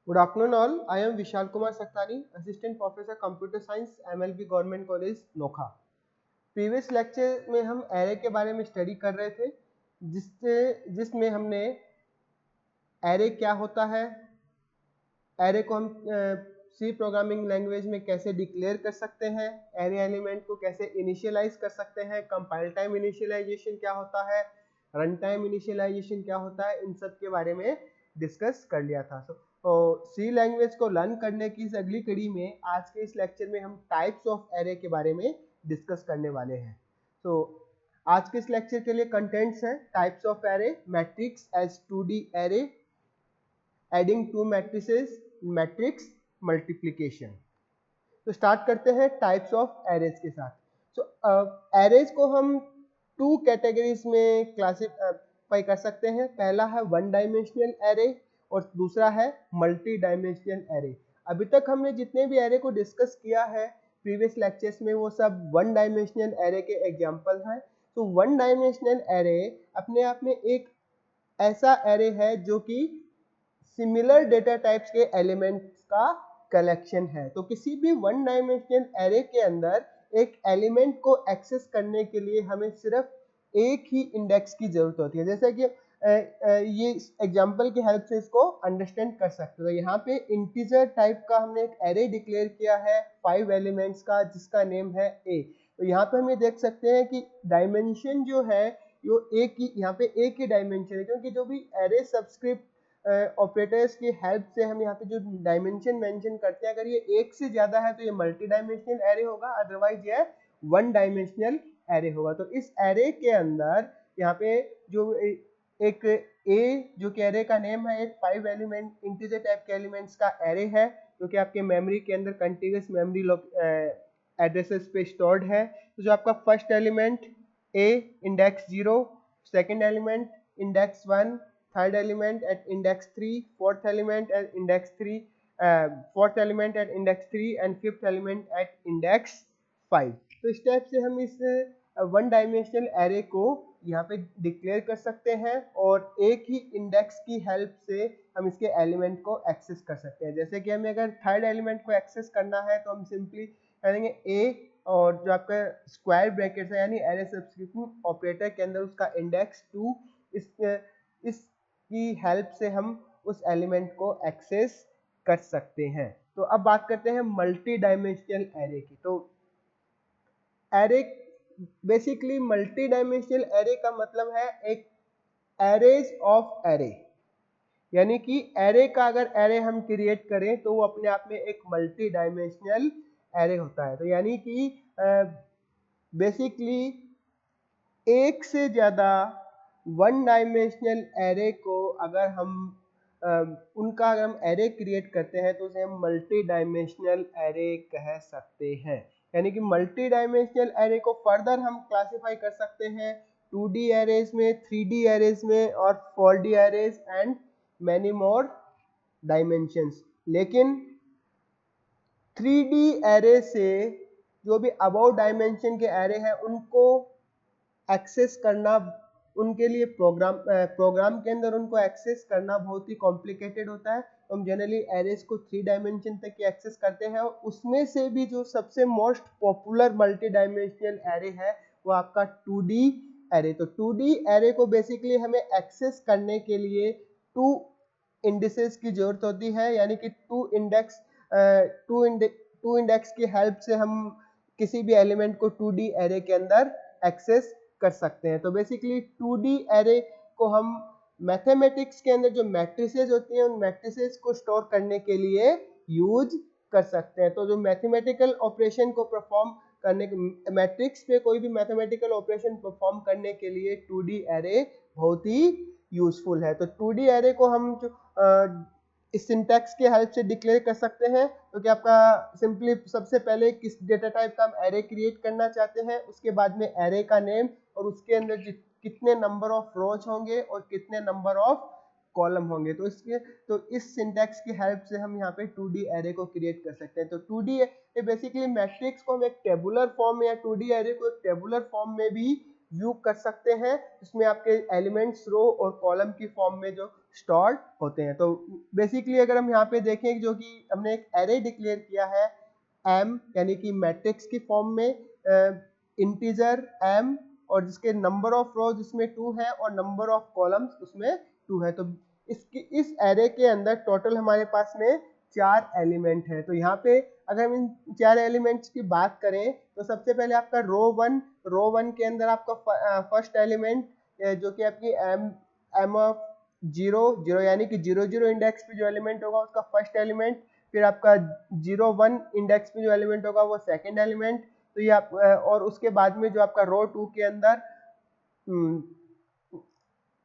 Good afternoon all. I am Vishal Kumar Saktani, Assistant Professor Computer Science, MLB Government College, Nokha. Previous lecture में हम array के बारे में study कर रहे थे, जिसमें हमने एरे क्या होता है, एरे को हम सी प्रोग्रामिंग लैंग्वेज में कैसे डिक्लेयर कर सकते हैं, एरे एलिमेंट को कैसे इनिशियलाइज कर सकते हैं, कंपाइल टाइम इनिशियलाइजेशन क्या होता है, रन टाइम इनिशियलाइजेशन क्या होता है, इन सब के बारे में डिस्कस कर लिया था। तो सी लैंग्वेज को लर्न करने की इस अगली कड़ी में आज के इस लेक्चर में हम टाइप्स ऑफ एरे के बारे में डिस्कस करने वाले हैं। तो आज के इस लेक्चर के लिए कंटेंट्स हैं types of array, matrix as 2D array, adding two matrices, matrix, multiplication. तो स्टार्ट करते हैं टाइप्स ऑफ एरेज के साथ। तो एरेज को हम टू कैटेगरीज में क्लासिफाई कर सकते हैं। पहला है वन डायमेंशनल एरे और दूसरा है मल्टी डायमेंशनल एरे। अभी तक हमने जितने भी एरे को डिस्कस किया है प्रीवियस लेक्चर्स में, वो सब वन डायमेंशनल एरे के एग्जांपल हैं। तो वन डायमेंशनल एरे अपने आप में एक ऐसा एरे है जो कि सिमिलर डेटा टाइप्स के एलिमेंट्स का कलेक्शन है। तो किसी भी वन डायमेंशनल एरे के अंदर एक एलिमेंट को एक्सेस करने के लिए हमें सिर्फ एक ही इंडेक्स की जरूरत होती है। जैसे कि ये एग्जांपल की हेल्प से इसको अंडरस्टैंड कर सकते हो। यहाँ पे इंटीजर टाइप का हमने एक एरे डिक्लेयर किया है 5 एलिमेंट्स का, जिसका नेम है ए। तो यहाँ पे हम ये देख सकते हैं कि डायमेंशन जो है वो एक ही, यहाँ पे एक ही डायमेंशन है, क्योंकि जो भी एरे सबस्क्रिप्ट ऑपरेटर्स की हेल्प से हम यहाँ पे जो डायमेंशन मेंशन करते हैं, अगर ये एक से ज्यादा है तो ये मल्टी डायमेंशनल एरे होगा, अदरवाइज ये वन डायमेंशनल एरे होगा। तो इस एरे के अंदर यहाँ पे जो एक ए जो कि एरे का नेम है, एक 5 एलिमेंट इंटीजर टाइप के एलिमेंट्स का एरे है जो कि आपके मेमोरी के अंदर कंटीन्यूअस मेमोरी एड्रेसेस पे स्टोर्ड है। तो जो आपका first element a index 0, second element index 1, third element at index 3, fourth element at index 3, fourth element at index 3 and fifth element at index 5। तो इस टाइप से हम इस वन डायमेंशनल एरे को यहाँ पे डिक्लेयर कर सकते हैं और एक ही इंडेक्स की हेल्प से हम इसके एलिमेंट को एक्सेस कर सकते हैं। जैसे कि हमें अगर थर्ड एलिमेंट को एक्सेस करना है तो हम सिंपली करेंगे ए और जो आपका स्क्वायर ब्रैकेट है यानी एरे सब्स्टिट्यूशन ऑपरेटर के अंदर उसका इंडेक्स 2, इस की हेल्प से हम उस एलिमेंट को एक्सेस कर सकते हैं। तो अब बात करते हैं मल्टी डायमेंशनल एरे की। तो array basically multi dimensional array का मतलब है एक एरेज ऑफ एरे, यानी कि एरे का अगर एरे हम क्रिएट करें तो वो अपने आप में एक मल्टी डायमेंशनल एरे होता है। तो यानी कि बेसिकली एक से ज्यादा वन डायमेंशनल एरे को अगर हम उनका अगर हम एरे क्रिएट करते हैं तो उसे हम मल्टी डायमेंशनल एरे कह सकते हैं। यानी कि मल्टी डायमेंशनल एरे को फर्दर हम क्लासिफाई कर सकते हैं 2D एरेज में, 3D एरेज में और 4D arrays and many more dimensions. लेकिन 3D एरे से जो भी अबव डायमेंशन के एरे हैं उनको एक्सेस करना, उनके लिए प्रोग्राम के अंदर उनको एक्सेस करना बहुत ही कॉम्प्लिकेटेड होता है। तो हम जनरली एरेज को 3 डायमेंशन तक की एक्सेस करते हैं और उसमें से भी जो सबसे most popular multi dimensional array है वो आपका 2D एरे। तो 2D एरे को बेसिकली हमें एक्सेस करने के लिए 2 इंडिसेस की जरूरत होती है, यानी कि 2 इंडेक्स की हेल्प से हम किसी भी एलिमेंट को 2D एरे के अंदर एक्सेस कर सकते हैं। तो बेसिकली 2D एरे को हम मैथमेटिक्स के अंदर जो मैट्रिसेस होती हैं उन मैट्रिसेस को स्टोर करने के लिए यूज कर सकते हैं। तो जो मैथमेटिकल ऑपरेशन को परफॉर्म करने के, मैट्रिक्स पे कोई भी मैथमेटिकल ऑपरेशन परफॉर्म करने के लिए 2D एरे बहुत ही यूजफुल है। तो 2D एरे को हम जो इस सिंटैक्स के हेल्प से डिक्लेयर कर सकते हैं। तो कि आपका सिंपली सबसे पहले किस डेटा टाइप का हम एरे क्रिएट करना चाहते हैं, उसके बाद में एरे का नेम और उसके अंदर कितने नंबर ऑफ रोज होंगे और कितने नंबर ऑफ कॉलम होंगे। तो इस सिंटैक्स की हेल्प से हम यहाँ पे 2D एरे को क्रिएट कर सकते हैं। तो 2D बेसिकली मैट्रिक्स को हम एक टेबुलर फॉर्म में या 2D एरे को एक टेबुलर फॉर्म में भी व्यू कर सकते हैं, जिसमें आपके एलिमेंट्स रो और कॉलम की फॉर्म में जो स्टोर होते हैं। तो बेसिकली अगर हम यहाँ पे देखें जो कि हमने एक एरे डिक्लेयर किया है m यानी कि मैट्रिक्स की फॉर्म में इंटीजर m और जिसके नंबर ऑफ रो जिसमें 2 है और नंबर ऑफ कॉलम्स उसमें 2 है। तो इस एरे के अंदर टोटल हमारे पास में 4 एलिमेंट है। तो यहाँ पे अगर हम इन 4 एलिमेंट्स की बात करें तो सबसे पहले आपका रो वन के अंदर आपका फर्स्ट एलिमेंट जो कि आपकी एम ऑफ 0 यानी कि 0 इंडेक्स पे जो एलिमेंट होगा उसका फर्स्ट एलिमेंट, फिर आपका 0 1 इंडेक्स पे जो एलिमेंट होगा वो सेकंड एलिमेंट। तो ये आप और उसके बाद में जो आपका रो 2 के अंदर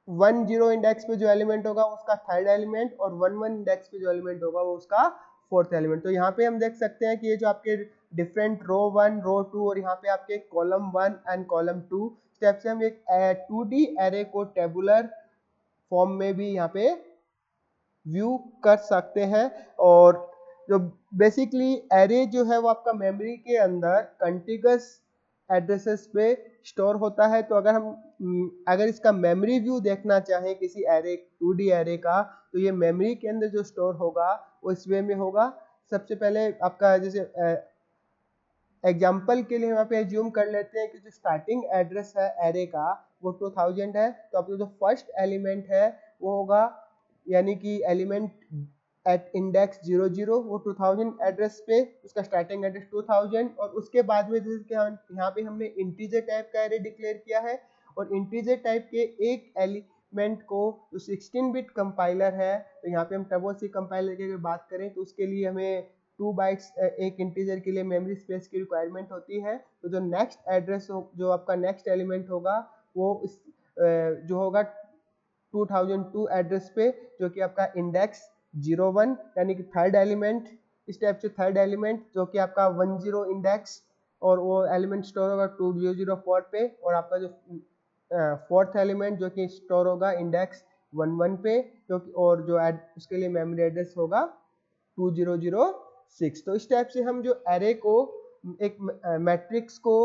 1 0 इंडेक्स पे जो एलिमेंट होगा उसका थर्ड एलिमेंट और 1 1 इंडेक्स पे जो एलिमेंट होगा वो उसका फोर्थ एलिमेंट। तो यहाँ पे हम देख सकते हैं कि ये जो आपके डिफरेंट रो 1 रो 2 और यहाँ पे आपके कॉलम 1 एंड कॉलम 2 स्टेप से हम एक 2D एरे को टेबुलर फॉर्म में भी यहाँ पे व्यू कर सकते हैं। और जो बेसिकली एरे जो है वो आपका मेमोरी के अंदर कंटिगस एड्रेसेस पे स्टोर होता है। तो अगर इसका मेमोरी व्यू देखना चाहें किसी एरे 2D एरे का, तो ये मेमोरी के अंदर जो स्टोर होगा वो इस वे में होगा। सबसे पहले आपका जैसे एग्जाम्पल के लिए यहाँ पे एज्यूम कर लेते हैं कि जो स्टार्टिंग एड्रेस है एरे का वो 2000 है। तो आपका जो फर्स्ट एलिमेंट है वो होगा यानी कि एलिमेंट एट इंडेक्स 00 वो 2000 एड्रेस पे उसका स्टार्टिंग एड्रेस 2000। और उसके बाद में जैसे कि यहाँ पे हमने इंटीजर टाइप का एरे डिक्लेयर किया है और इंटीजर टाइप के एक एलिमेंट को जो 16 बिट कंपाइलर है, तो यहाँ पे हम टर्बो सी कंपाइलर की अगर बात करें तो उसके लिए हमें 2 बाइट्स एक इंटीजर के लिए मेमोरी स्पेस की रिक्वायरमेंट होती है। तो जो नेक्स्ट एड्रेस जो आपका नेक्स्ट एलिमेंट होगा वो जो होगा 2002 एड्रेस पे जो कि आपका इंडेक्स 01 यानी कि थर्ड एलिमेंट, इस टाइप से थर्ड एलिमेंट जो कि आपका 10 इंडेक्स और वो एलिमेंट स्टोर होगा 2004 पे। और आपका जो फोर्थ एलिमेंट जो कि स्टोर होगा इंडेक्स 11 पे जो कि और जो उसके लिए मेमोरी एड्रेस होगा 2006। तो इस टाइप से हम जो एरे को एक मैट्रिक्स को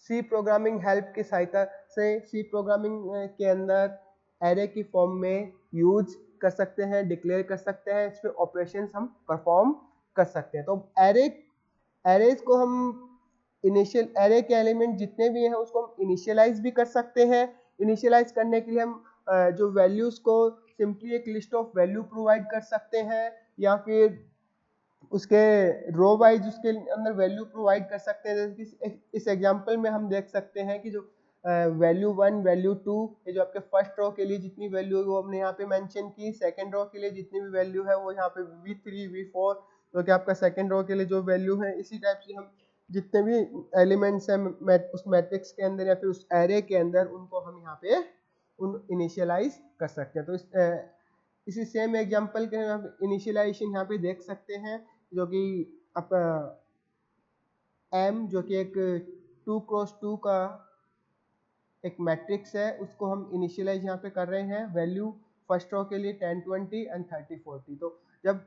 सी प्रोग्रामिंग हेल्प की सहायता से सी प्रोग्रामिंग के अंदर एरे की फॉर्म में यूज कर सकते हैं, डिक्लेयर कर सकते हैं, इस पे ऑपरेशंस हम परफॉर्म कर सकते हैं। तो एरेज को हम इनिशियल एरे के एलिमेंट जितने भी हैं उसको हम इनिशियलाइज भी कर सकते हैं। इनिशियलाइज करने के लिए हम जो वैल्यूज को सिंपली एक लिस्ट ऑफ वैल्यू प्रोवाइड कर सकते हैं या फिर उसके रो वाइज उसके अंदर वैल्यू प्रोवाइड कर सकते हैं। जैसे कि इस एग्जांपल में हम देख सकते हैं कि जो वैल्यू 1 वैल्यू 2 ये जो आपके फर्स्ट रो के लिए जितनी वैल्यू है वो हमने यहाँ पे मेंशन की, सेकंड रो के लिए जितनी भी वैल्यू है वो यहाँ पे v3 v4 तो कि आपका सेकंड रो के लिए जो वैल्यू है। इसी टाइप से हम जितने भी एलिमेंट्स हैं उस मैट्रिक्स के अंदर या फिर उस एरे के अंदर उनको हम यहाँ पे इनिशियलाइज कर सकते हैं। तो इसी सेम एग्जांपल के हम इनिशियलाइजेशन यहाँ पे देख सकते हैं जो कि आपका m जो कि एक 2x2 का एक मैट्रिक्स है उसको हम इनिशियलाइज यहाँ पे कर रहे हैं वैल्यू फर्स्ट रो के लिए 10 20 एंड 30 40। तो जब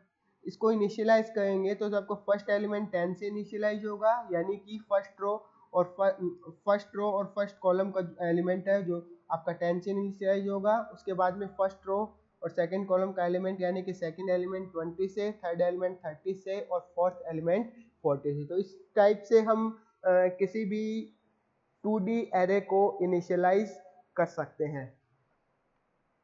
इसको इनिशियलाइज करेंगे तो आपको फर्स्ट एलिमेंट 10 से इनिशियलाइज होगा यानी कि फर्स्ट रो और फर्स्ट कॉलम का एलिमेंट है जो आपका 10 से इनिशियलाइज होगा। उसके बाद में फर्स्ट रो और सेकंड कॉलम का एलिमेंट यानी कि सेकंड एलिमेंट 20 से, थर्ड एलिमेंट 30 से और फोर्थ एलिमेंट 40 से। तो इस टाइप से हम किसी भी 2D एरे को इनिशियलाइज कर सकते हैं।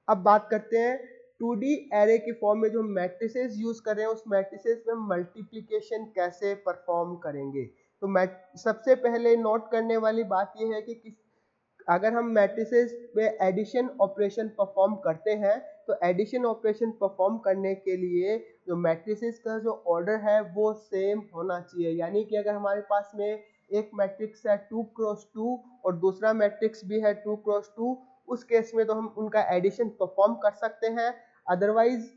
अब बात करते हैं 2D एरे के फॉर्म में जो मैट्रिसेस यूज कर रहे हैं उस मैट्रिसेस में हम मल्टीप्लिकेशन कैसे परफॉर्म करेंगे। तो सबसे पहले नोट करने वाली बात यह है कि अगर हम मैट्रिसेस पे एडिशन ऑपरेशन परफॉर्म करते हैं तो एडिशन ऑपरेशन परफॉर्म करने के लिए जो मैट्रिसेस का जो ऑर्डर है वो सेम होना चाहिए। यानी कि अगर हमारे पास में एक मैट्रिक्स है 2x2 और दूसरा मैट्रिक्स भी है 2x2, उस केस में तो हम उनका एडिशन परफॉर्म कर सकते हैं। अदरवाइज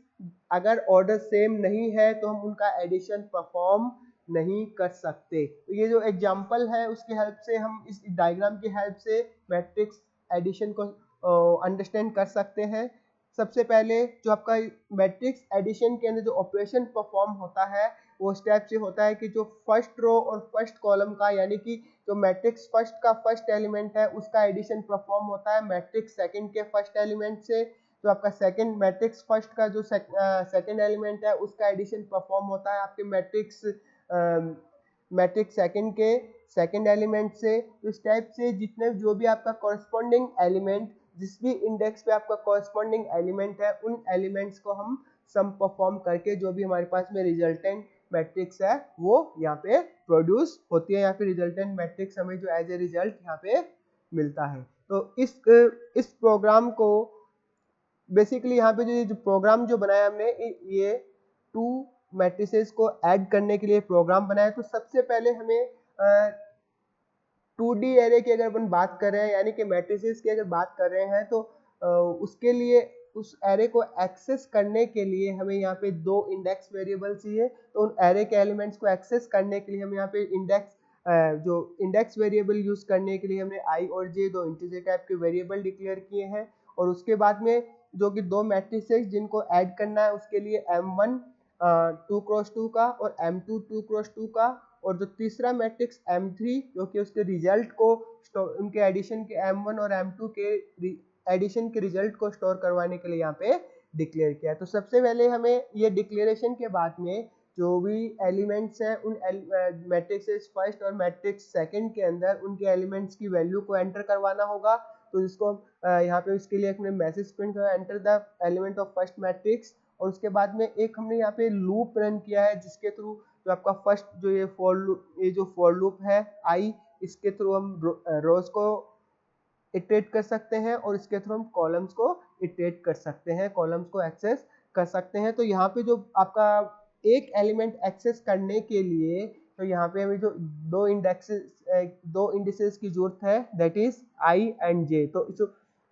अगर ऑर्डर सेम नहीं है तो हम उनका एडिशन परफॉर्म नहीं कर सकते। तो ये जो एग्जांपल है उसकी हेल्प से हम इस डायग्राम की हेल्प से मैट्रिक्स एडिशन को अंडरस्टैंड कर सकते हैं। सबसे पहले जो आपका मैट्रिक्स एडिशन के अंदर जो ऑपरेशन परफॉर्म होता है वो स्टेप से होता है कि जो फर्स्ट रो और फर्स्ट कॉलम का यानी कि जो मैट्रिक्स फर्स्ट का फर्स्ट एलिमेंट है उसका एडिशन परफॉर्म होता है मैट्रिक्स सेकंड के फर्स्ट एलिमेंट से। तो आपका सेकंड मैट्रिक्स फर्स्ट का जो सेकंड एलिमेंट है उसका एडिशन परफॉर्म होता है आपके मैट्रिक्स मैट्रिक्स सेकंड के सेकंड एलिमेंट से। तो इस टाइप से जितने जो भी आपका कॉरस्पॉन्डिंग एलिमेंट, जिस भी इंडेक्स पे आपका कॉरस्पॉन्डिंग एलिमेंट है, उन एलिमेंट्स को हम सम परफॉर्म करके जो भी हमारे पास में रिजल्टेंट मैट्रिक्स है वो यहाँ पे प्रोड्यूस होती है, या फिर रिजल्टेंट मैट्रिक्स हमें जो एज ए रिजल्ट यहाँ पे मिलता है। तो इस प्रोग्राम को बेसिकली यहाँ पे जो प्रोग्राम जो बनाया हमने, ये टू मैट्रिसेस को ऐड करने के लिए प्रोग्राम बनाया। तो सबसे पहले हमें 2D एरे की अगर अपन बात कर रहे हैं, यानी कि मैट्रिसेस की अगर बात कर रहे हैं, तो उसके लिए उस एरे को एक्सेस करने के लिए हमें यहाँ पे दो इंडेक्स वेरिएबल चाहिए। तो उन एरे के एलिमेंट्स को एक्सेस करने के लिए हम यहाँ पे जो इंडेक्स वेरिएबल यूज करने के लिए हमने i और j दो इंटीजर टाइप के वेरिएबल डिक्लेयर किए हैं। और उसके बाद में जो कि दो मैट्रिसेस जिनको ऐड करना है, उसके लिए m1 2x2 का और m2 2x2 का, और जो तीसरा मैट्रिक्स m3 जो कि उसके रिजल्ट को उनके एडिशन के m1 और m2 के एडिशन के रिजल्ट को स्टोर करवाने के लिए यहाँ पे डिक्लेयर किया। तो सबसे पहले हमें ये डिक्लेरेशन के बाद में जो भी एलिमेंट्स हैं उन मैट्रिक्स फर्स्ट और मैट्रिक्स सेकंड के अंदर उनके एलिमेंट्स की वैल्यू को एंटर करवाना होगा। तो इसको यहाँ पे इसके लिए हमने मैसेज प्रिंट किया, enter the element of first matrix. और उसके बाद में एक हमने यहाँ पे लूप रन किया है, जिसके थ्रू जो आपका फर्स्ट जो ये फॉर लूप है आई, इसके थ्रू हम रोज को इटरेट कर सकते हैं और इसके थ्रू हम कॉलम्स को इटरेट कर सकते हैं, कॉलम्स को एक्सेस कर सकते हैं। तो यहाँ पे जो आपका एक एलिमेंट एक्सेस करने के लिए, तो यहाँ पे हमें जो दो इंडिसेस की जरूरत है, दैट इज आई एंड जे। तो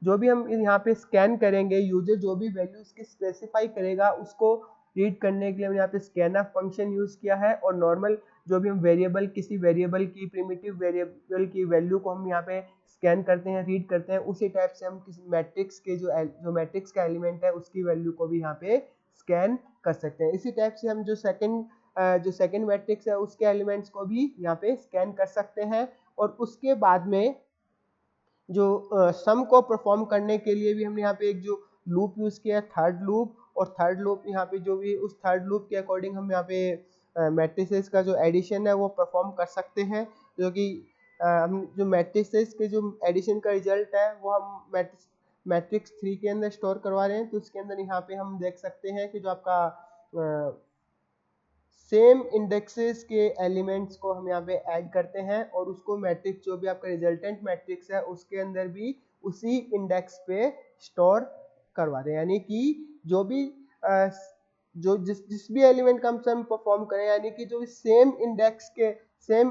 जो भी हम यहाँ पे स्कैन करेंगे, यूजर जो भी वैल्यू इसकी स्पेसिफाई करेगा उसको रीड करने के लिए हमने यहाँ पे स्कैनफ फंक्शन यूज किया है। और नॉर्मल जो भी हम वेरिएबल, किसी वेरिएबल की प्रिमिटिव वेरिएबल की वैल्यू को हम यहाँ पे स्कैन करते हैं, रीड करते हैं, उसी टाइप से हम किसी मैट्रिक्स के जो मैट्रिक्स का एलिमेंट है उसकी वैल्यू को भी यहाँ पे स्कैन कर सकते हैं। इसी टाइप से हम जो सेकंड मैट्रिक्स है उसके एलिमेंट्स को भी यहाँ पे स्कैन कर सकते हैं। और उसके बाद में जो सम को परफॉर्म करने के लिए भी हमने यहाँ पे एक जो लूप यूज किया है, थर्ड लूप। और थर्ड लूप यहाँ पे जो भी उस थर्ड लूप के अकॉर्डिंग हम यहाँ पे मैट्रिसेस का जो एडिशन है वो परफॉर्म कर सकते हैं, जो कि हम जो मैट्रिसेस के जो एडिशन का रिजल्ट है वो हम मैट्रिक्स 3 के अंदर स्टोर करवा रहे हैं। तो इसके अंदर यहाँ पे हम देख सकते हैं कि जो आपका सेम इंडेक्सेस के एलिमेंट्स को हम यहाँ पे ऐड करते हैं और उसको मैट्रिक्स जो भी आपका रिजल्टेंट मैट्रिक्स है उसके अंदर भी उसी इंडेक्स पे स्टोर करवाते हैं। यानी कि जो भी जो जिस भी एलिमेंट का हम सम परफॉर्म करें, यानी कि जो सेम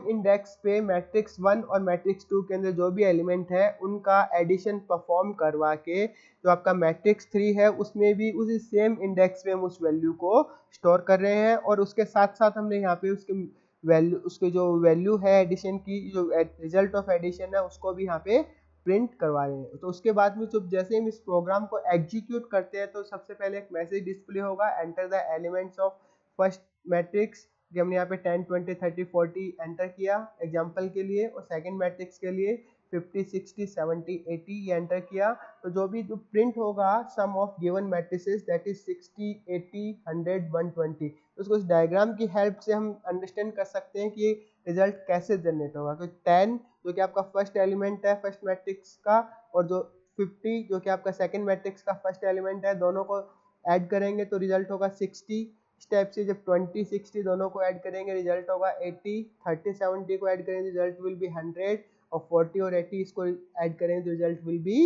इंडेक्स पे मैट्रिक्स 1 और मैट्रिक्स 2 के अंदर जो भी एलिमेंट है उनका एडिशन परफॉर्म करवा के जो आपका मैट्रिक्स 3 है उसमें भी उसी सेम इंडेक्स पे हम उस वैल्यू को स्टोर कर रहे हैं। और उसके साथ साथ हमने यहाँ पे उसके जो वैल्यू है एडिशन की, जो रिजल्ट ऑफ एडिशन है उसको भी यहाँ पे प्रिंट करवा रहे हैं। तो उसके बाद में जब जैसे हम इस प्रोग्राम को एग्जीक्यूट करते हैं तो सबसे पहले एक मैसेज डिस्प्ले होगा, enter the elements of first matrix. हमने यहाँ पे 10 20 30 40 एंटर किया एग्जांपल के लिए, और सेकंड मैट्रिक्स के लिए 50 60 70 80 ये एंटर किया। तो जो प्रिंट होगा sum of given matrices that is 60 80 100 120। तो उसको इस डायग्राम की हेल्प से हम अंडरस्टैंड कर सकते हैं कि रिजल्ट कैसे जनरेट होगा। तो 10 जो कि आपका फर्स्ट एलिमेंट है फर्स्ट मैट्रिक्स का, और जो 50 जो कि आपका सेकंड मैट्रिक्स का फर्स्ट एलिमेंट है, दोनों को ऐड करेंगे तो रिजल्ट होगा 60। इस टाइप से जब 20 60 दोनों को ऐड करेंगे रिजल्ट होगा 80, 30 70 को ऐड करेंगे रिजल्ट विल बी 100, और 40 और 80 इसको ऐड करेंगे तो रिजल्ट विल बी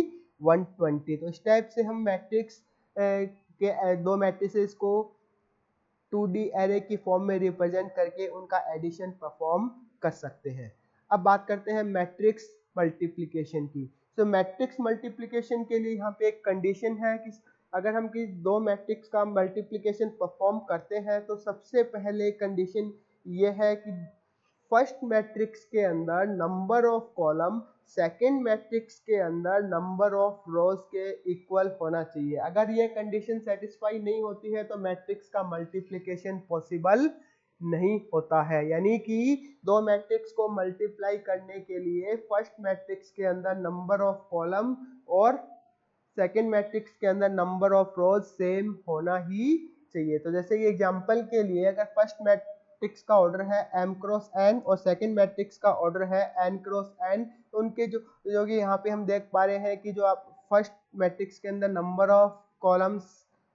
120। तो इस टाइप से हम मैट्रिक्स के दो मैट्रिसेस को 2D एरे की फॉर्म में रिप्रेजेंट करके उनका एडिशन परफॉर्म कर सकते हैं। अब बात करते हैं मैट्रिक्स मल्टीप्लिकेशन की। तो मैट्रिक्स मल्टीप्लिकेशन के लिए यहाँ पे एक कंडीशन है कि अगर हम दो मैट्रिक्स का मल्टीप्लिकेशन परफॉर्म करते हैं तो सबसे पहले कंडीशन ये है कि फर्स्ट मैट्रिक्स के अंदर number of column second matrix के अंदर नंबर ऑफ रोज के इक्वल होना चाहिए। अगर ये कंडीशन सेटिस्फाई नहीं होती है तो मैट्रिक्स का मल्टीप्लिकेशन पॉसिबल नहीं होता है। यानी कि दो मैट्रिक्स को मल्टीप्लाई करने के लिए फर्स्ट मैट्रिक्स के अंदर नंबर ऑफ कॉलम और सेकंड मैट्रिक्स के अंदर नंबर ऑफ रोज सेम होना ही चाहिए। तो जैसे कि एग्जांपल के लिए अगर फर्स्ट मैट्रिक्स का ऑर्डर है m क्रॉस n और सेकंड मैट्रिक्स का ऑर्डर है n क्रॉस n, तो उनके जो कि यहाँ पे हम देख पा रहे हैं कि जो आप फर्स्ट मैट्रिक्स के अंदर नंबर ऑफ कॉलम्स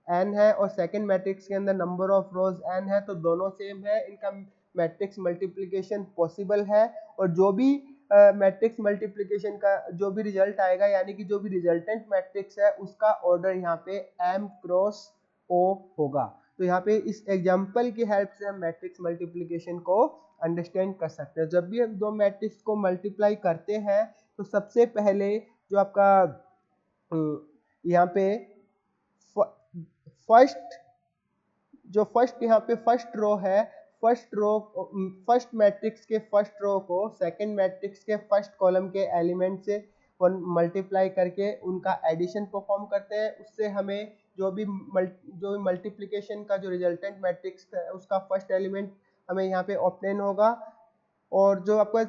n है और सेकंड मैट्रिक्स के अंदर नंबर ऑफ रोज n है, तो दोनों सेम है, इनका मैट्रिक्स मल्टीप्लिकेशन पॉसिबल है। और जो भी मैट्रिक्स मल्टीप्लिकेशन का जो भी रिजल्ट आएगा, यानी कि जो भी रिजल्टेंट मैट्रिक्स है उसका ऑर्डर यहाँ पे m क्रॉस o होगा। तो यहाँ पे इस एग्जांपल की हेल्प से हम मैट्रिक्स मल्टीप्लिकेशन को अंडरस्टैंड कर सकते हैं। जब भी हम दो मैट्रिक्स को मल्टीप्लाई करते हैं तो सबसे पहले जो आपका यहाँ पे फर्स्ट यहाँ पे फर्स्ट रो है, फर्स्ट मैट्रिक्स के फर्स्ट रो को सेकंड मैट्रिक्स के फर्स्ट कॉलम के एलिमेंट से मल्टीप्लाई करके उनका एडिशन परफॉर्म करते हैं। उससे हमें जो भी मल्टीप्लिकेशन का जो रिजल्टेंट मैट्रिक्स है उसका फर्स्ट एलिमेंट हमें यहाँ पे ऑब्टेन होगा। और जो आपका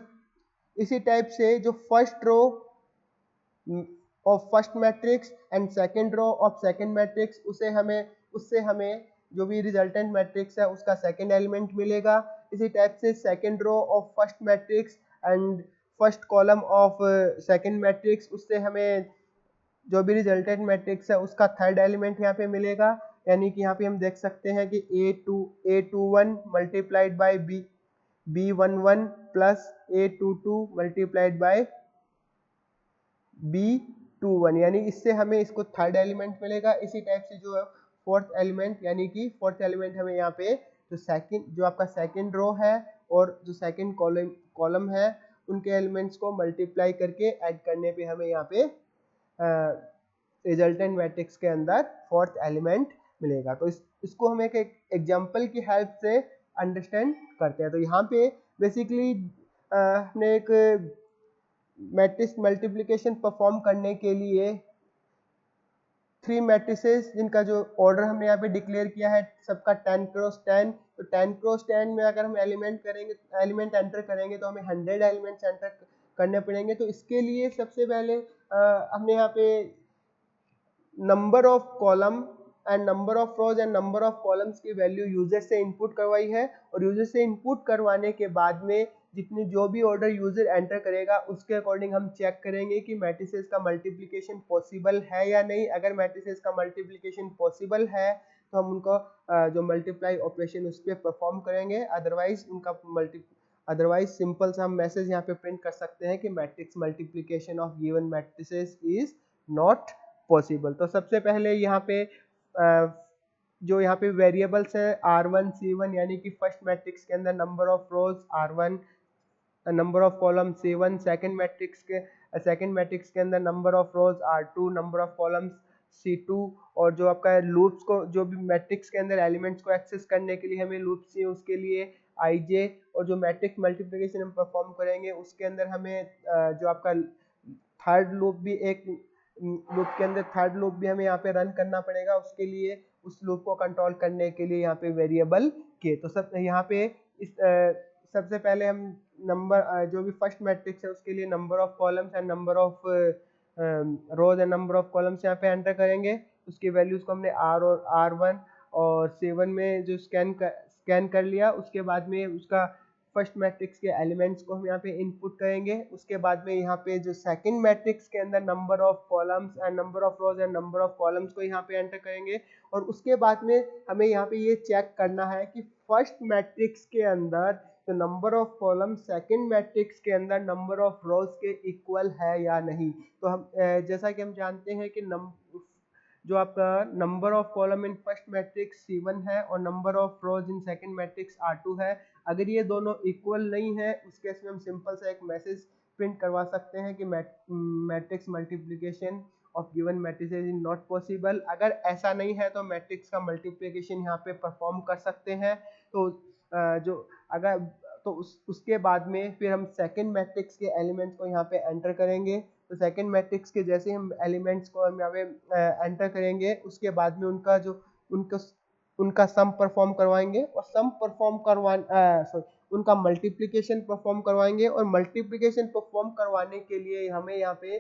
इसी टाइप से जो first row of first matrix and second row of second matrix उससे हमें जो भी रिजल्टेंट मैट्रिक्स है उसका सेकंड एलिमेंट मिलेगा। इसी टाइप से second row of first matrix and first column of second matrix, उससे हमें जो भी रिजल्टेंट मैट्रिक्स है उसका थर्ड एलिमेंट यहाँ पे मिलेगा। यानी कि यहाँ पे हम देख सकते हैं कि A21 multiplied by B11 plus A22 multiplied by B21, यानी इससे हमें इसको थर्ड एलिमेंट मिलेगा। इसी टाइप से जो है फोर्थ एलिमेंट, यानी कि फोर्थ एलिमेंट हमें यहाँ पे जो आपका सेकंड रो है और जो सेकंड कॉलम है उनके एलिमेंट्स को मल्टीप्लाई करके ऐड करने पे हमें यहाँ पे रिजल्टेंट मैट्रिक्स के अंदर फोर्थ एलिमेंट मिलेगा। तो इसको हम एक एग्जांपल की हेल्प से अंडरस्टैंड करते हैं। तो यहाँ पे बेसिकली हमने एक मैट्रिक्स मल्टीप्लिकेशन परफॉर्म करने के लिए थ्री मैट्रिसेस जिनका जो ऑर्डर हमने यहाँ पे डिक्लेयर किया है सबका 10 क्रॉस 10। तो 10 क्रॉस 10 में अगर हम एलिमेंट एंटर करेंगे तो हमें 100 एलिमेंट्स एंटर करने पड़ेंगे। तो इसके लिए सबसे पहले हमने यहाँ पे number of column and number of rose and number of columns की वैल्यू यूजर से इनपुट करवाई है। और यूजर से इनपुट करवाने के बाद में जो भी ऑर्डर यूजर एंटर करेगा उसके अकॉर्डिंग हम चेक करेंगे कि मैट्रिसेस का मल्टीप्लिकेशन पॉसिबल है या नहीं। अगर मैट्रिसेस का मल्टीप्लिकेशन पॉसिबल है तो हम उनको जो मल्टीप्लाई ऑपरेशन उस पर परफॉर्म करेंगे, अदरवाइज सिंपल सा हम मैसेज यहाँ पे प्रिंट कर सकते हैं कि matrix multiplication of given matrices is not possible. तो सबसे पहले यहाँ पे जो यहाँ पे वेरिएबल्स है R1 C1, यानी कि फर्स्ट मैट्रिक्स के अंदर number of rose R1, number of column C1, second matrix के अंदर number of rose R2, number of columns C2। और जो आपका लूप्स को जो भी मैट्रिक्स के अंदर एलिमेंट्स को एक्सेस करने के लिए हमें लूप्स चाहिए उसके लिए IJ। और जो मैट्रिक्स मल्टीप्लिकेशन हम परफॉर्म करेंगे उसके अंदर हमें जो आपका थर्ड लूप भी हमें यहाँ पे रन करना पड़ेगा। उसके लिए उस लूप को कंट्रोल करने के लिए यहाँ पे वेरिएबल के। तो सब यहाँ पे सबसे पहले हम जो भी फर्स्ट मैट्रिक्स है उसके लिए number of columns and number of rose and number of columns यहाँ पे एंटर करेंगे। उसकी वैल्यूज को हमने R1 और C1 में जो स्कैन कर लिया। उसके बाद में उसका फर्स्ट मैट्रिक्स के एलिमेंट्स को हम यहाँ पे इनपुट करेंगे। उसके बाद में यहाँ पे जो सेकंड मैट्रिक्स के अंदर number of columns and number of rose and number of columns को यहाँ पे एंटर करेंगे। और उसके बाद में हमें यहाँ पे ये चेक करना है कि फर्स्ट मैट्रिक्स के अंदर तो number of column second matrix के अंदर नंबर ऑफ रोज के इक्वल है या नहीं। तो हम जैसा कि हम जानते हैं कि जो आपका number of column in first matrix C1 है और number of rose in second matrix R2 है। अगर ये दोनों इक्वल नहीं है उस केस में हम सिंपल सा एक मैसेज प्रिंट करवा सकते हैं कि matrix multiplication of given matrices is not possible. अगर ऐसा नहीं है तो मैट्रिक्स का मल्टीप्लिकेशन यहाँ पे परफॉर्म कर सकते हैं। तो उसके बाद में फिर हम सेकंड मैट्रिक्स के एलिमेंट्स को यहाँ पे एंटर करेंगे। तो सेकंड मैट्रिक्स के जैसे हम एलिमेंट्स को हम यहाँ पे एंटर करेंगे उसके बाद में उनका सम परफॉर्म करवाएंगे और उनका मल्टीप्लिकेशन परफॉर्म करवाएंगे। और मल्टीप्लिकेशन परफॉर्म करवाने के लिए हमें यहाँ पे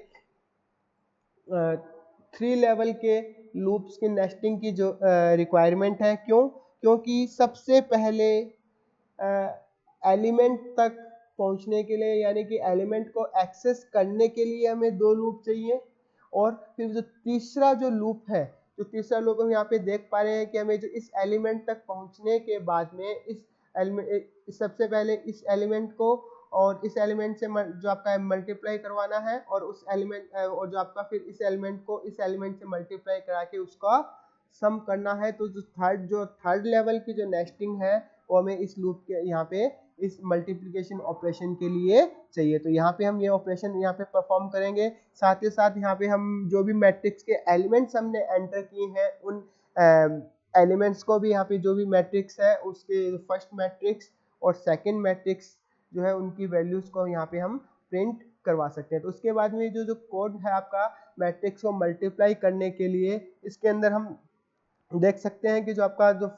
3 लेवल के लूप्स की नेस्टिंग की जो रिक्वायरमेंट है। क्यों? क्योंकि सबसे पहले एलिमेंट तक पहुंचने के लिए, यानी कि एलिमेंट को एक्सेस करने के लिए हमें 2 लूप चाहिए, और फिर जो तीसरा जो लूप है, जो तीसरा लूप हम यहाँ पे देख पा रहे हैं कि हमें जो इस एलिमेंट तक पहुंचने के बाद में इस एलिमेंट, सबसे पहले इस एलिमेंट को और इस एलिमेंट से जो आपका मल्टीप्लाई करवाना है, और उस एलिमेंट और जो आपका फिर इस एलिमेंट को इस एलिमेंट से मल्टीप्लाई करा के उसका सम करना है। तो जो थर्ड लेवल की जो नेस्टिंग है वो हमें इस लूप के यहाँ पे इस मल्टीप्लिकेशन ऑपरेशन के लिए चाहिए। तो यहाँ पे हम ये ऑपरेशन यहाँ पे परफॉर्म करेंगे। साथ ही साथ यहाँ पे हम जो भी मैट्रिक्स के एलिमेंट्स हमने एंटर किए हैं उन एलिमेंट्स को भी, यहाँ पे जो भी मैट्रिक्स है उसके फर्स्ट मैट्रिक्स और सेकंड मैट्रिक्स जो है उनकी वैल्यूज को यहाँ पे हम प्रिंट करवा सकते हैं। तो उसके बाद में जो कोड है आपका मैट्रिक्स को मल्टीप्लाई करने के लिए, इसके अंदर हम देख सकते हैं कि जो आपका जो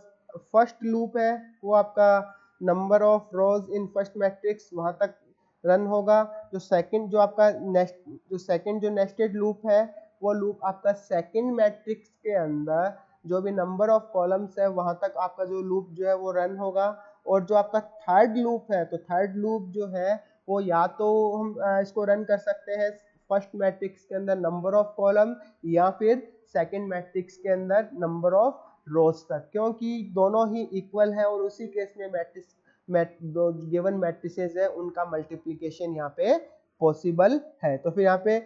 फर्स्ट लूप है वो आपका number of rose in first matrix वहां तक रन होगा। जो सेकंड जो आपका सेकंड जो नेस्टेड लूप है वो लूप आपका सेकंड मैट्रिक्स के अंदर जो भी नंबर ऑफ कॉलम्स है वहां तक आपका जो लूप जो है वो रन होगा। और जो आपका थर्ड लूप है, तो थर्ड लूप जो है वो या तो हम इसको रन कर सकते हैं फर्स्ट मैट्रिक्स के अंदर नंबर ऑफ कॉलम, या फिर सेकंड मैट्रिक्स के अंदर नंबर ऑफ रोज तक, क्योंकि दोनों ही इक्वल है और उसी केस में दो गिवन मैट्रिसेस है उनका मल्टीप्लिकेशन यहाँ पे पॉसिबल है। तो फिर यहाँ पे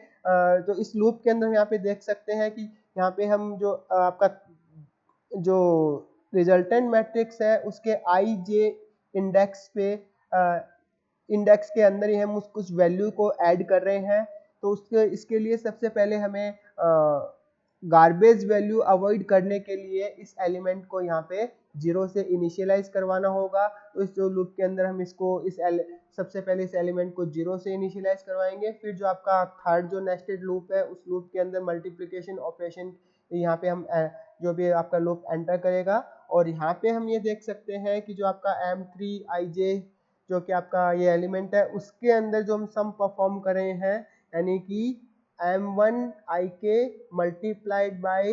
तो इस लूप के अंदर यहाँ पे देख सकते हैं कि यहाँ पे हम जो आपका जो रिजल्टेंट मैट्रिक्स है उसके आई जे इंडेक्स पे इंडेक्स के अंदर ही हम कुछ वैल्यू को ऐड कर रहे हैं। तो इसके लिए सबसे पहले हमें गार्बेज वैल्यू अवॉइड करने के लिए इस एलिमेंट को यहाँ पे 0 से इनिशियलाइज करवाना होगा। तो इस जो लूप के अंदर हम इसको सबसे पहले इस एलिमेंट को 0 से इनिशियलाइज करवाएंगे। फिर जो आपका थर्ड जो नेस्टेड लूप है उस लूप के अंदर मल्टीप्लिकेशन ऑपरेशन यहाँ पे हम जो भी आपका लूप एंटर करेगा। और यहाँ पे हम ये देख सकते हैं कि जो आपका M3ij जो कि आपका ये एलिमेंट है उसके अंदर जो हम सम परफॉर्म कर रहे हैं, यानी कि M1ik मल्टीप्लाइड बाय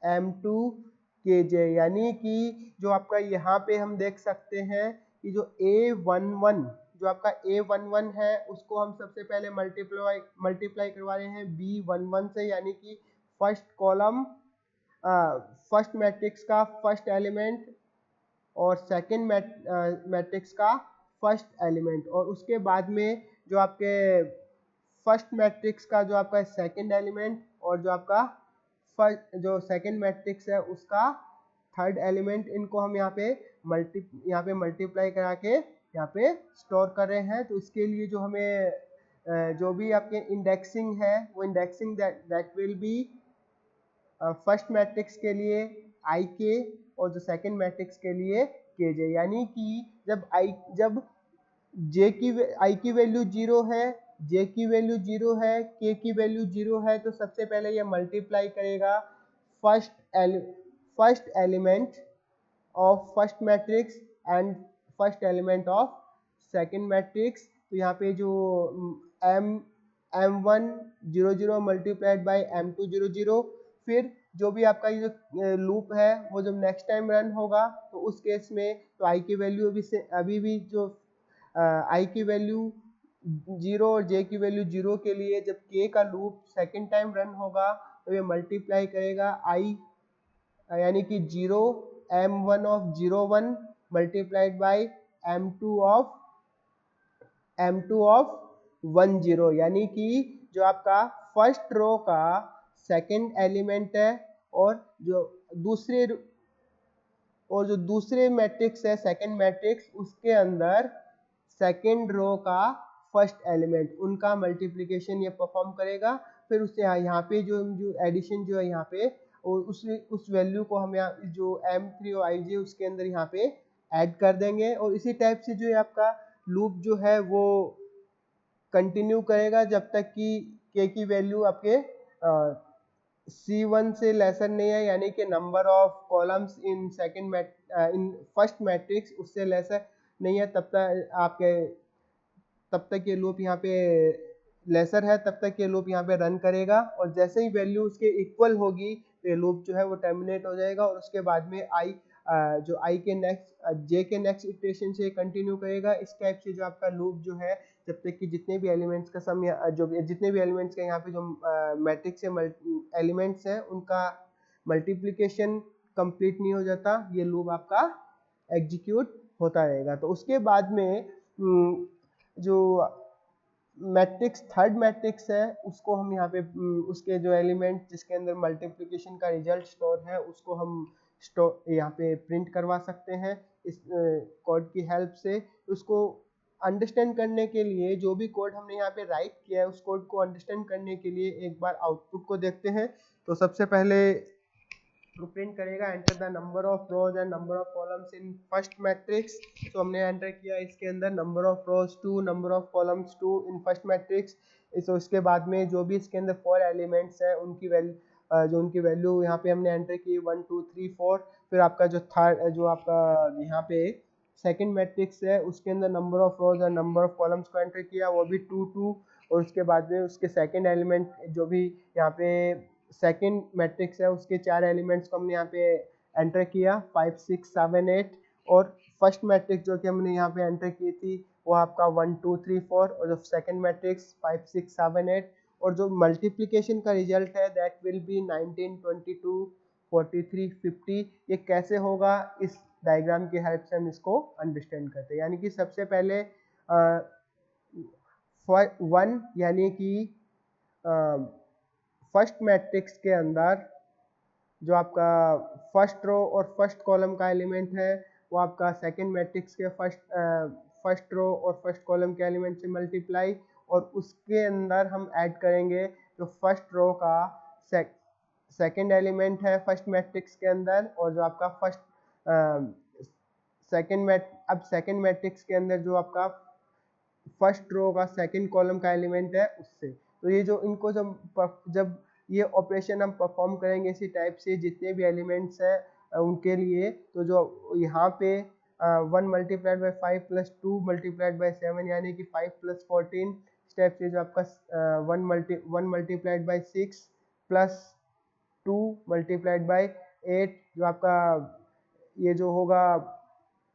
M2kj, यानी कि जो आपका यहाँ पे हम देख सकते हैं कि जो A11 जो आपका A11 है उसको हम सबसे पहले मल्टीप्लाई करवा रहे हैं B11 से, यानी कि फर्स्ट कॉलम फर्स्ट मैट्रिक्स का फर्स्ट एलिमेंट और सेकंड मैट्रिक्स का फर्स्ट एलिमेंट, और उसके बाद में जो आपके फर्स्ट मैट्रिक्स का जो आपका सेकंड एलिमेंट और जो आपका फर्स्ट जो सेकंड मैट्रिक्स है उसका थर्ड एलिमेंट, इनको हम यहाँ पे मल्टीप्लाई करा के यहाँ पे स्टोर कर रहे हैं। तो इसके लिए जो हमें जो भी आपके इंडेक्सिंग है वो indexing that will be first matrix के लिए ik और जो सेकंड मैट्रिक्स के लिए kj, यानी कि जब i की वैल्यू 0 है, j की वैल्यू 0 है, k की वैल्यू 0 है, तो सबसे पहले ये मल्टीप्लाई करेगा first element of first matrix and first element of second matrix. तो यहाँ पे जो M100 मल्टीप्लाइड बाय M200, फिर जो भी आपका ये जो लूप है वो जब नेक्स्ट टाइम रन होगा तो उस केस में तो i की वैल्यू अभी भी जो i की वैल्यू 0 और j की वैल्यू 0 के लिए जब k का लूप सेकंड टाइम रन होगा तो ये मल्टीप्लाई करेगा i, यानी कि 0 M1 of 01 multiplied by M2 of 10, यानी कि जो आपका फर्स्ट रो का सेकंड एलिमेंट है और जो दूसरे मैट्रिक्स है सेकंड मैट्रिक्स उसके अंदर सेकंड रो का फर्स्ट एलिमेंट, उनका मल्टीप्लिकेशन ये परफॉर्म करेगा। फिर उससे यहाँ पे जो एडिशन जो है यहाँ पे उस वैल्यू को हम यहाँ जो M3 और ij उसके अंदर यहाँ पे ऐड कर देंगे। और इसी टाइप से जो है आपका लूप जो है वो कंटिन्यू करेगा जब तक कि k की वैल्यू आपके C1 से लेसर नहीं है, यानी कि number of columns in first matrix उससे लेसर नहीं है, तब तक ये लूप यहाँ पे लेसर है तब तक ये लूप यहाँ पे रन करेगा, और जैसे ही वैल्यू उसके इक्वल होगी तो ये लूप जो है वो टर्मिनेट हो जाएगा, और उसके बाद में जो i के नेक्स्ट j के नेक्स्ट इटरेशन से कंटिन्यू करेगा। इस टाइप से जो आपका लूप जो है, जब तक कि जितने भी एलिमेंट्स का सम जो जितने भी एलिमेंट्स का यहाँ पे जो मैट्रिक्स से एलिमेंट्स हैं उनका मल्टीप्लिकेशन कंप्लीट नहीं हो जाता, ये लूप आपका एग्जीक्यूट होता रहेगा। तो उसके बाद में जो मैट्रिक्स थर्ड मैट्रिक्स है उसको हम यहाँ पे उसके जो एलिमेंट जिसके अंदर मल्टीप्लिकेशन का रिजल्ट स्टोर है उसको हम यहाँ पे प्रिंट करवा सकते हैं इस कोड की हेल्प से। उसको अंडरस्टैंड करने के लिए, जो भी कोड हमने यहाँ पे राइट किया है उस कोड को अंडरस्टैंड करने के लिए एक बार आउटपुट को देखते हैं। तो सबसे पहले प्रिंट करेगा enter the number of rose and number of columns in first matrix. तो हमने एंटर किया इसके अंदर number of rose 2, number of columns 2 in first matrix. तो इसके बाद में जो भी इसके अंदर 4 एलिमेंट्स हैं उनकी वैल्यू यहाँ पे हमने एंटर की 1 2 3 4। फिर आपका जो आपका यहाँ पे सेकंड मैट्रिक्स है उसके अंदर नंबर ऑफ रोज और नंबर ऑफ कॉलम्स को एंटर किया, वो भी 2 2। और उसके बाद में उसके सेकंड एलिमेंट जो भी यहाँ पे सेकंड मैट्रिक्स है उसके 4 एलिमेंट्स को हमने यहाँ पे एंटर किया 5 6 7 8। और फर्स्ट मैट्रिक्स जो कि हमने यहाँ पे एंटर की थी वो आपका 1 2 3 4, और जो सेकंड मैट्रिक्स 5 6 7 8। और जो मल्टीप्लिकेशन का रिजल्ट है दैट विल बी 19 22 43 50। ये कैसे होगा, इस डायग्राम की हेल्प से हम इसको अंडरस्टैंड करते हैं। यानी कि सबसे पहले 1 यानी कि फर्स्ट मैट्रिक्स के अंदर जो आपका फर्स्ट रो और फर्स्ट कॉलम का एलिमेंट है वो आपका सेकंड मैट्रिक्स के फर्स्ट रो और फर्स्ट कॉलम के एलिमेंट से मल्टीप्लाई, और उसके अंदर हम ऐड करेंगे जो फर्स्ट रो का सेकंड एलिमेंट है फर्स्ट मैट्रिक्स के अंदर, और जो आपका सेकंड मैट्रिक्स के अंदर जो आपका फर्स्ट रो का सेकंड कॉलम का एलिमेंट है उससे। तो ये जो इनको जब ये ऑपरेशन हम परफॉर्म करेंगे इसी टाइप से जितने भी एलिमेंट्स हैं उनके लिए, तो जो यहाँ पे 1 multiplied by 5 plus 2 multiplied by 7 यानी कि 5 प्लस 14 स्टेप से जो आपका 1 multiplied by 6 plus 2 multiplied by 8 जो आपका ये जो होगा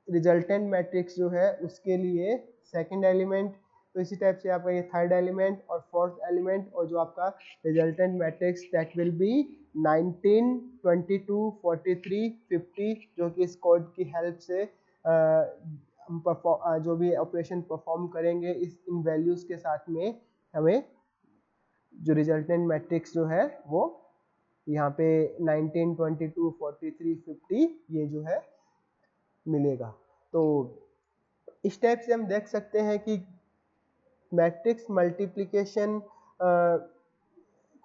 रिजल्टेंट मैट्रिक्स जो है उसके लिए सेकंड एलिमेंट। तो इसी टाइप से आपका ये थर्ड एलिमेंट और फोर्थ एलिमेंट, और जो आपका resultant matrix that will be 19 22 43 50, जो कि इस कोड की हेल्प से हम जो भी ऑपरेशन परफॉर्म करेंगे इन वैल्यूज के साथ में हमें जो रिजल्टेंट मैट्रिक्स जो है वो यहाँ पे 19 22 43 50 ये जो है मिलेगा। तो इस टाइप से हम देख सकते हैं कि मैट्रिक्स मल्टीप्लिकेशन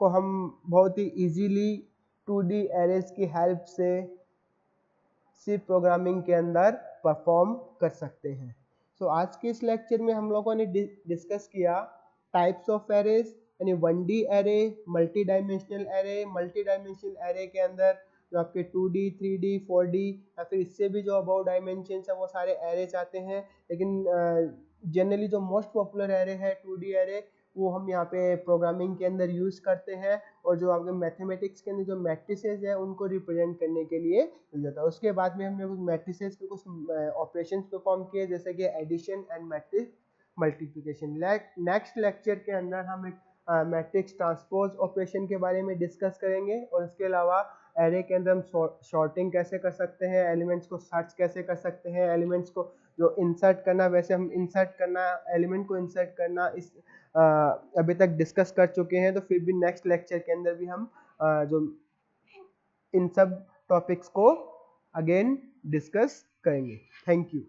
को हम बहुत ही इजीली 2D एरेज की हेल्प से सी प्रोग्रामिंग के अंदर परफॉर्म कर सकते हैं। सो आज के इस लेक्चर में हम लोगों ने डिस्कस किया टाइप्स ऑफ एरेज, यानी 1D array, multi dimensional array के अंदर जो आपके 2D 3D 4D या फिर इससे भी जो अबाउट डायमेंशन है वो सारे एरेज आते हैं। लेकिन जनरली जो मोस्ट पॉपुलर एरे है 2D एरे, वो हम यहाँ पे प्रोग्रामिंग के अंदर यूज़ करते हैं, और जो आपके मैथमेटिक्स के अंदर जो मैट्रिसेस है उनको रिप्रेजेंट करने के लिए यूज होता है। उसके बाद में हमने कुछ मैट्रिसेस पे कुछ ऑपरेशंस परफॉर्म किए जैसे कि addition and matrix multiplication. Next lecture के अंदर हम एक मैट्रिक्स ट्रांसपोज ऑपरेशन के बारे में डिस्कस करेंगे, और इसके अलावा एरे के अंदर हम शॉर्टिंग कैसे कर सकते हैं, एलिमेंट्स को सर्च कैसे कर सकते हैं, एलिमेंट्स को जो इंसर्ट करना वैसे हम इंसर्ट करना, एलिमेंट को इंसर्ट करना इस अभी तक डिस्कस कर चुके हैं। तो फिर भी नेक्स्ट लेक्चर के अंदर भी हम जो इन सब टॉपिक्स को अगेन डिस्कस करेंगे। Thank you.